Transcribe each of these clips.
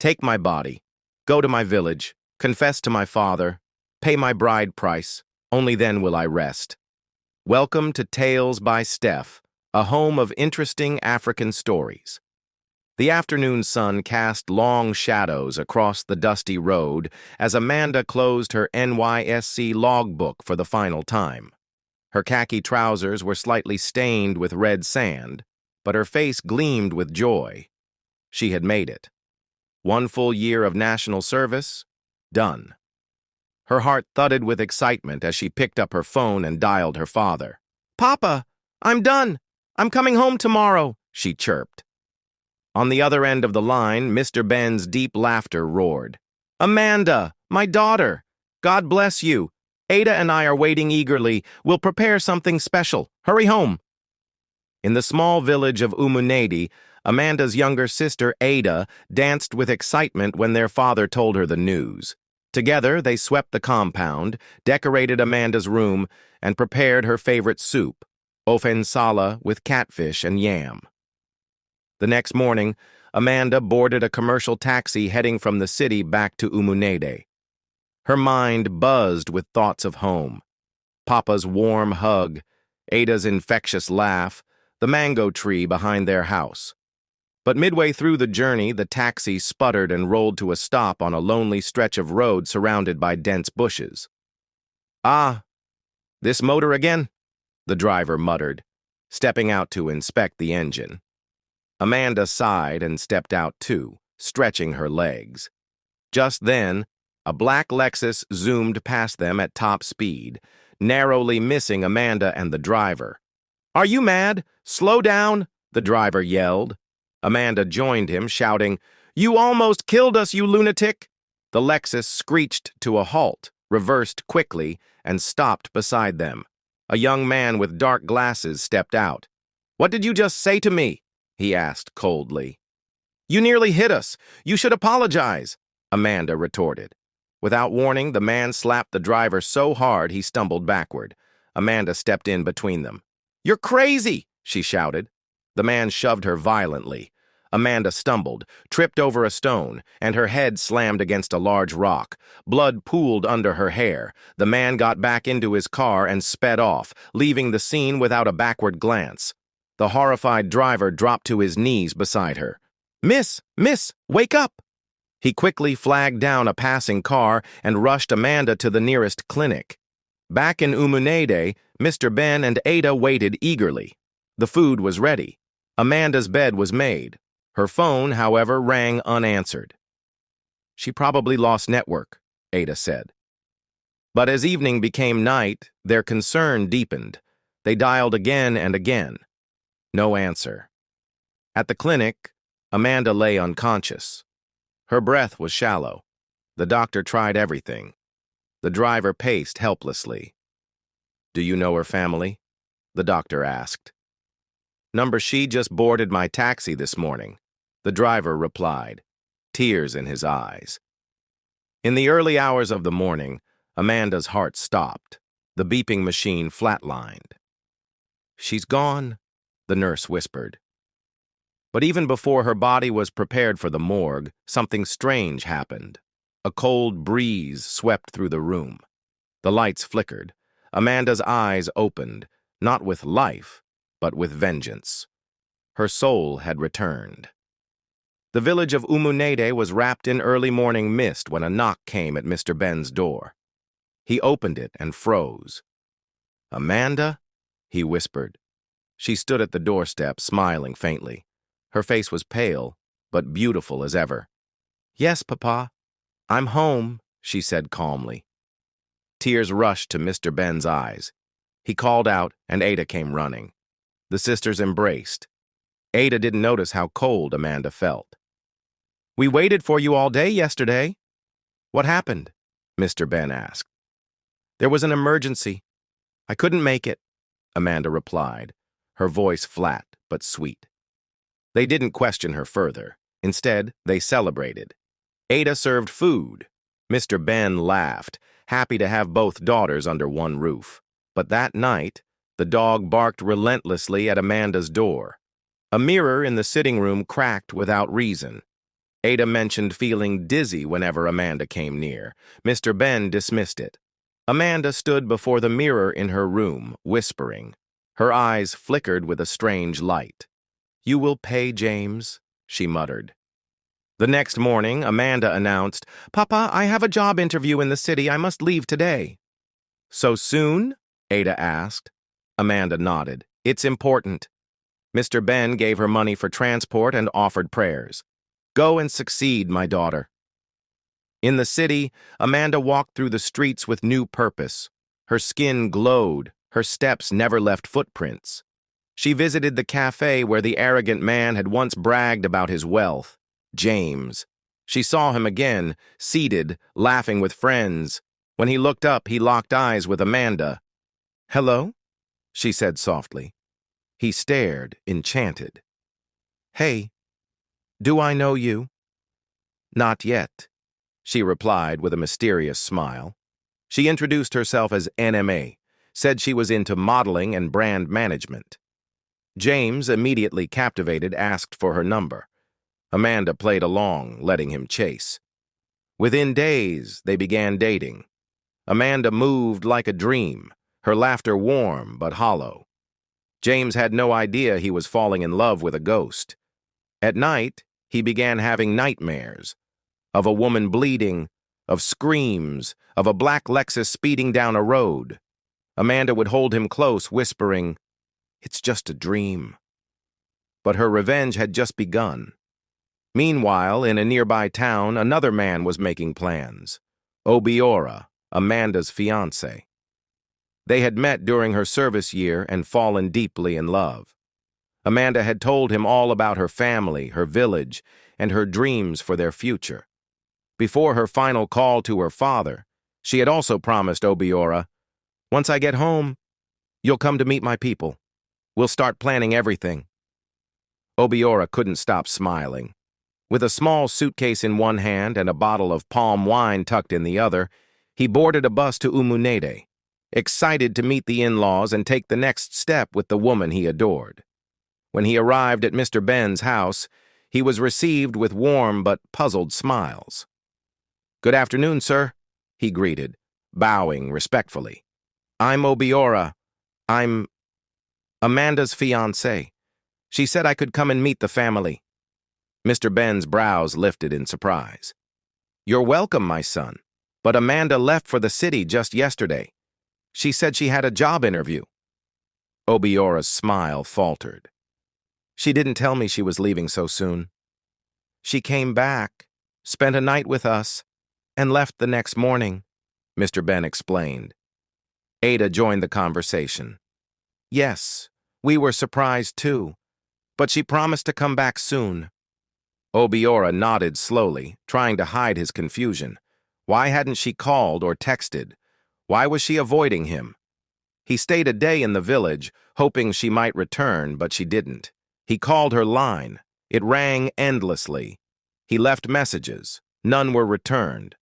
Take my body, go to my village, confess to my father, pay my bride price, only then will I rest. Welcome to Tales by Steph, a home of interesting African stories. The afternoon sun cast long shadows across the dusty road as Amanda closed her NYSC logbook for the final time. Her khaki trousers were slightly stained with red sand, but her face gleamed with joy. She had made it. 1 full year of national service, done. Her heart thudded with excitement as she picked up her phone and dialed her father. "Papa, I'm done. I'm coming home tomorrow," she chirped. On the other end of the line, Mr. Ben's deep laughter roared. "Amanda, my daughter, God bless you. Ada and I are waiting eagerly. We'll prepare something special. Hurry home." In the small village of Umunadi, Amanda's younger sister, Ada, danced with excitement when their father told her the news. Together, they swept the compound, decorated Amanda's room, and prepared her favorite soup, ofensala with catfish and yam. The next morning, Amanda boarded a commercial taxi heading from the city back to Umunadi. Her mind buzzed with thoughts of home. Papa's warm hug, Ada's infectious laugh, the mango tree behind their house. But midway through the journey, the taxi sputtered and rolled to a stop on a lonely stretch of road surrounded by dense bushes. "Ah, this motor again?" the driver muttered, stepping out to inspect the engine. Amanda sighed and stepped out too, stretching her legs. Just then, a black Lexus zoomed past them at top speed, narrowly missing Amanda and the driver. "Are you mad? Slow down," the driver yelled. Amanda joined him, shouting, "You almost killed us, you lunatic!" The Lexus screeched to a halt, reversed quickly, and stopped beside them. A young man with dark glasses stepped out. "What did you just say to me?" he asked coldly. "You nearly hit us. You should apologize," Amanda retorted. Without warning, the man slapped the driver so hard he stumbled backward. Amanda stepped in between them. "You're crazy!" she shouted. The man shoved her violently. Amanda stumbled, tripped over a stone, and her head slammed against a large rock. Blood pooled under her hair. The man got back into his car and sped off, leaving the scene without a backward glance. The horrified driver dropped to his knees beside her. Miss, wake up!" He quickly flagged down a passing car and rushed Amanda to the nearest clinic. Back in Umunadi, Mr. Ben and Ada waited eagerly. The food was ready. Amanda's bed was made. Her phone, however, rang unanswered. "She probably lost network," Ada said. But as evening became night, their concern deepened. They dialed again and again. No answer. At the clinic, Amanda lay unconscious. Her breath was shallow. The doctor tried everything. The driver paced helplessly. "Do you know her family?" the doctor asked. "She just boarded my taxi this morning," the driver replied, tears in his eyes. In the early hours of the morning, Amanda's heart stopped. The beeping machine flatlined. "She's gone," the nurse whispered. But even before her body was prepared for the morgue, something strange happened. A cold breeze swept through the room. The lights flickered. Amanda's eyes opened, not with life, but with vengeance. Her soul had returned. The village of Umunadi was wrapped in early morning mist when a knock came at Mr. Ben's door. He opened it and froze. "Amanda?" he whispered. She stood at the doorstep, smiling faintly. Her face was pale, but beautiful as ever. "Yes, Papa. I'm home," she said calmly. Tears rushed to Mr. Ben's eyes. He called out, and Ada came running. The sisters embraced. Ada didn't notice how cold Amanda felt. "We waited for you all day yesterday." "What happened?" Mr. Ben asked. "There was an emergency. I couldn't make it," Amanda replied, her voice flat but sweet. They didn't question her further. Instead, they celebrated. Ada served food. Mr. Ben laughed, happy to have both daughters under one roof. But that night, the dog barked relentlessly at Amanda's door. A mirror in the sitting room cracked without reason. Ada mentioned feeling dizzy whenever Amanda came near. Mr. Ben dismissed it. Amanda stood before the mirror in her room, whispering. Her eyes flickered with a strange light. "You will pay, James," she muttered. The next morning, Amanda announced, "Papa, I have a job interview in the city. I must leave today." "So soon?" Ada asked. Amanda nodded. "It's important." Mr. Ben gave her money for transport and offered prayers. "Go and succeed, my daughter." In the city, Amanda walked through the streets with new purpose. Her skin glowed, her steps never left footprints. She visited the cafe where the arrogant man had once bragged about his wealth, James. She saw him again, seated, laughing with friends. When he looked up, he locked eyes with Amanda. "Hello?" she said softly. He stared, enchanted. "Hey, do I know you?" "Not yet," she replied with a mysterious smile. She introduced herself as NMA, said she was into modeling and brand management. James, immediately captivated, asked for her number. Amanda played along, letting him chase. Within days, they began dating. Amanda moved like a dream, her laughter warm but hollow. James had no idea he was falling in love with a ghost. At night, he began having nightmares of a woman bleeding, of screams, of a black Lexus speeding down a road. Amanda would hold him close, whispering, "It's just a dream." But her revenge had just begun. Meanwhile, in a nearby town, another man was making plans. Obiora, Amanda's fiancé. They had met during her service year and fallen deeply in love. Amanda had told him all about her family, her village, and her dreams for their future. Before her final call to her father, she had also promised Obiora, "Once I get home, you'll come to meet my people. We'll start planning everything." Obiora couldn't stop smiling. With a small suitcase in one hand and a bottle of palm wine tucked in the other, he boarded a bus to Umunede, excited to meet the in-laws and take the next step with the woman he adored. When he arrived at Mr. Ben's house, he was received with warm but puzzled smiles. "Good afternoon, sir," he greeted, bowing respectfully. "I'm Obiora. I'm Amanda's fiancé. She said I could come and meet the family." Mr. Ben's brows lifted in surprise. "You're welcome, my son, but Amanda left for the city just yesterday. She said she had a job interview." Obiora's smile faltered. "She didn't tell me she was leaving so soon. She came back, spent a night with us, and left the next morning," Mr. Ben explained. Ada joined the conversation. "Yes, we were surprised too, but she promised to come back soon." Obiora nodded slowly, trying to hide his confusion. Why hadn't she called or texted? Why was she avoiding him? He stayed a day in the village, hoping she might return, but she didn't. He called her line. It rang endlessly. He left messages. None were returned.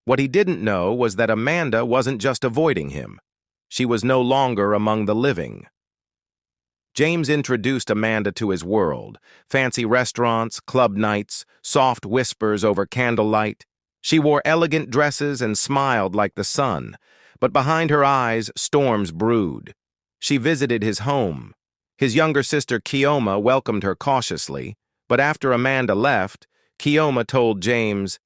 What he didn't know was that Amanda wasn't just avoiding him. She was no longer among the living. James introduced Amanda to his world. Fancy restaurants, club nights, soft whispers over candlelight. She wore elegant dresses and smiled like the sun, but behind her eyes, storms brewed. She visited his home. His younger sister, Kioma, welcomed her cautiously, but after Amanda left, Kioma told James,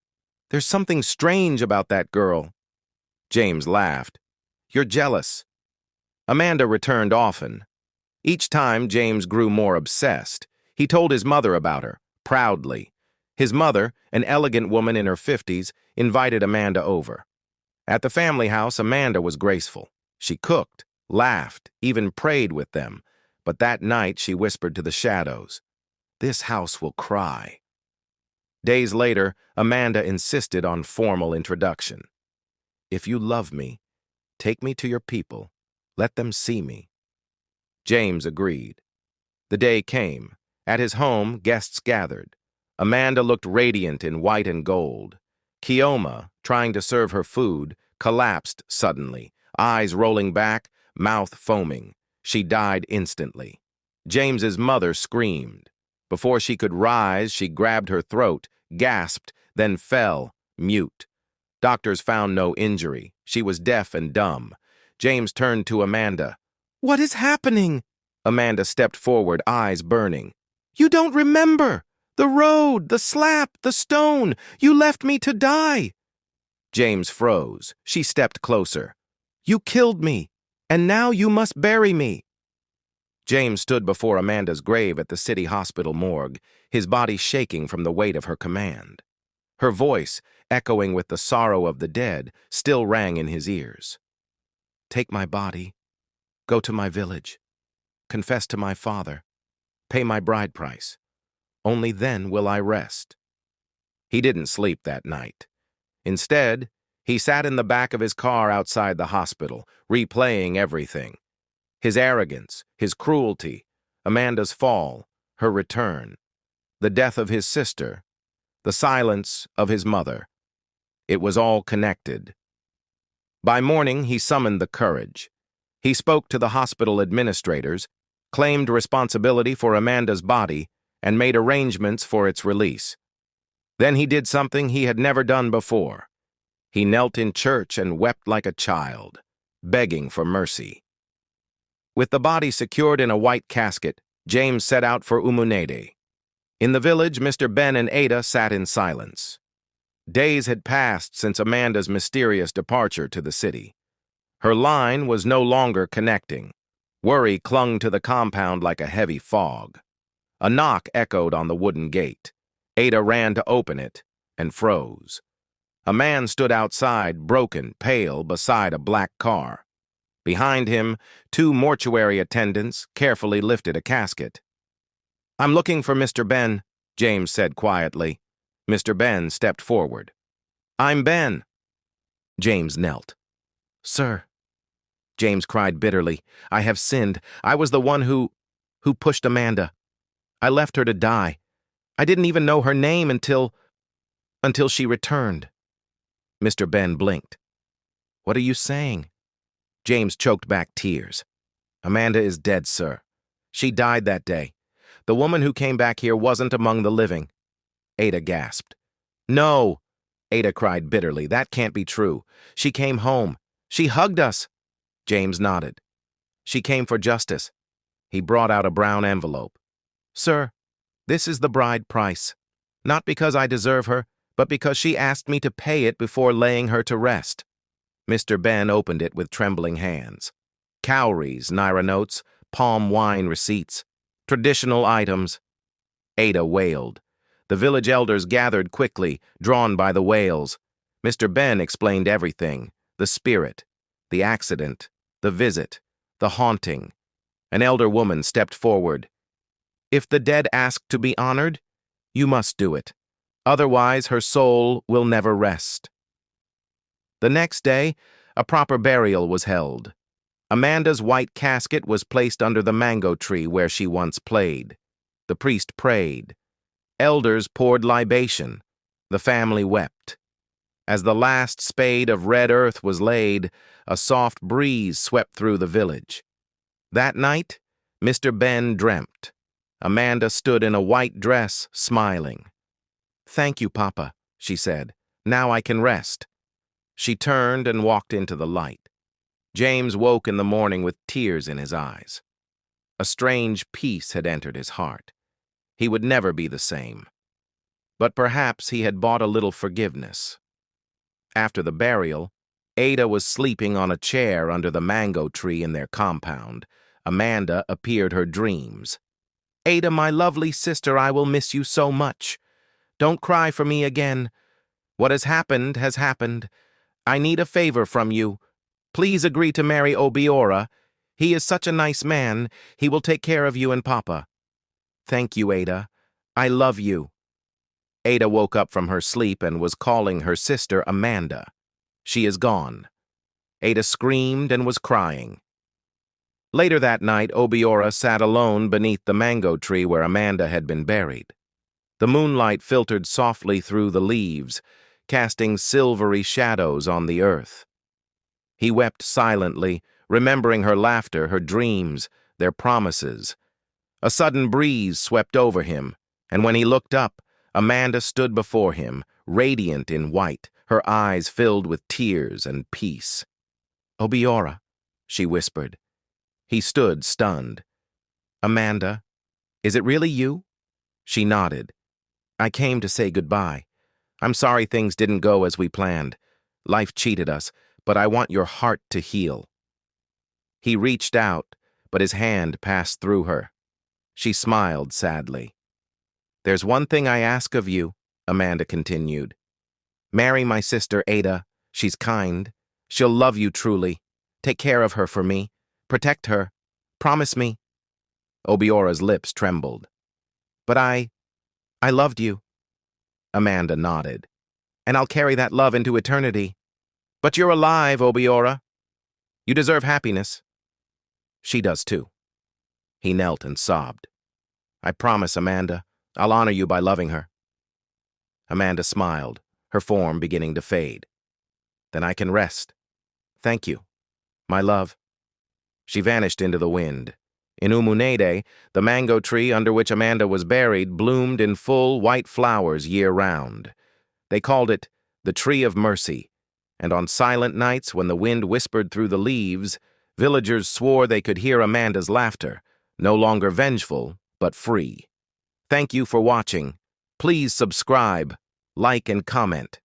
"There's something strange about that girl." James laughed. "You're jealous." Amanda returned often. Each time, James grew more obsessed. He told his mother about her, proudly. His mother, an elegant woman in her 50s, invited Amanda over. At the family house, Amanda was graceful. She cooked, laughed, even prayed with them. But that night, she whispered to the shadows, "This house will cry." Days later, Amanda insisted on formal introduction. "If you love me, take me to your people. Let them see me." James agreed. The day came. At his home, guests gathered. Amanda looked radiant in white and gold. Kioma, trying to serve her food, collapsed suddenly, eyes rolling back, mouth foaming. She died instantly. James's mother screamed. Before she could rise, she grabbed her throat, gasped, then fell, mute. Doctors found no injury. She was deaf and dumb. James turned to Amanda. "What is happening?" Amanda stepped forward, eyes burning. "You don't remember! The road, the slap, the stone! You left me to die!" James froze. She stepped closer. "You killed me, and now you must bury me." James stood before Amanda's grave at the city hospital morgue, his body shaking from the weight of her command. Her voice, echoing with the sorrow of the dead, still rang in his ears. "Take my body, go to my village, confess to my father, pay my bride price. Only then will I rest." He didn't sleep that night. Instead, he sat in the back of his car outside the hospital, replaying everything. His arrogance, his cruelty, Amanda's fall, her return, the death of his sister, the silence of his mother. It was all connected. By morning, he summoned the courage. He spoke to the hospital administrators, claimed responsibility for Amanda's body, and made arrangements for its release. Then he did something he had never done before. He knelt in church and wept like a child, begging for mercy. With the body secured in a white casket, James set out for Umunede. In the village, Mr. Ben and Ada sat in silence. Days had passed since Amanda's mysterious departure to the city. Her line was no longer connecting. Worry clung to the compound like a heavy fog. A knock echoed on the wooden gate. Ada ran to open it and froze. A man stood outside, broken, pale, beside a black car. Behind him, two mortuary attendants carefully lifted a casket. "I'm looking for Mr. Ben," James said quietly. Mr. Ben stepped forward. "I'm Ben." James knelt. "Sir," James cried bitterly, "I have sinned. I was the one who pushed Amanda. I left her to die. I didn't even know her name until she returned." Mr. Ben blinked. "What are you saying?" James choked back tears. "Amanda is dead, sir. She died that day. The woman who came back here wasn't among the living." Ada gasped. "No!" Ada cried bitterly. "That can't be true. She came home. She hugged us." James nodded. "She came for justice." He brought out a brown envelope. "Sir, this is the bride price. Not because I deserve her, but because she asked me to pay it before laying her to rest." Mr. Ben opened it with trembling hands. Cowries, Naira notes, palm wine receipts, traditional items. Ada wailed. The village elders gathered quickly, drawn by the wails. Mr. Ben explained everything: the spirit, the accident, the visit, the haunting. An elder woman stepped forward. "If the dead ask to be honored, you must do it. Otherwise, her soul will never rest." The next day, a proper burial was held. Amanda's white casket was placed under the mango tree where she once played. The priest prayed. Elders poured libation. The family wept. As the last spade of red earth was laid, a soft breeze swept through the village. That night, Mr. Ben dreamt. Amanda stood in a white dress, smiling. "Thank you, Papa," she said. "Now I can rest." She turned and walked into the light. James woke in the morning with tears in his eyes. A strange peace had entered his heart. He would never be the same. But perhaps he had bought a little forgiveness. After the burial, Ada was sleeping on a chair under the mango tree in their compound. Amanda appeared her dreams. "Ada, my lovely sister, I will miss you so much. Don't cry for me again. What has happened has happened. I need a favor from you. Please agree to marry Obiora. He is such a nice man. He will take care of you and Papa." "Thank you, Ada. I love you." Ada woke up from her sleep and was calling her sister Amanda. "She is gone." Ada screamed and was crying. Later that night, Obiora sat alone beneath the mango tree where Amanda had been buried. The moonlight filtered softly through the leaves, casting silvery shadows on the earth. He wept silently, remembering her laughter, her dreams, their promises. A sudden breeze swept over him, and when he looked up, Amanda stood before him, radiant in white, her eyes filled with tears and peace. "Obiora," she whispered. He stood stunned. "Amanda, is it really you?" She nodded. "I came to say goodbye. I'm sorry things didn't go as we planned. Life cheated us, but I want your heart to heal." He reached out, but his hand passed through her. She smiled sadly. "There's one thing I ask of you," Amanda continued. "Marry my sister Ada. She's kind. She'll love you truly. Take care of her for me. Protect her. Promise me." Obiora's lips trembled. "But I loved you." Amanda nodded. "And I'll carry that love into eternity." "But you're alive, Obiora. You deserve happiness." "She does too." He knelt and sobbed. "I promise, Amanda, I'll honor you by loving her." Amanda smiled, her form beginning to fade. "Then I can rest. Thank you, my love." She vanished into the wind. In Umunede, the mango tree under which Amanda was buried bloomed in full white flowers year-round. They called it the Tree of Mercy, and on silent nights when the wind whispered through the leaves, villagers swore they could hear Amanda's laughter, no longer vengeful, but free. Thank you for watching. Please subscribe, like, and comment.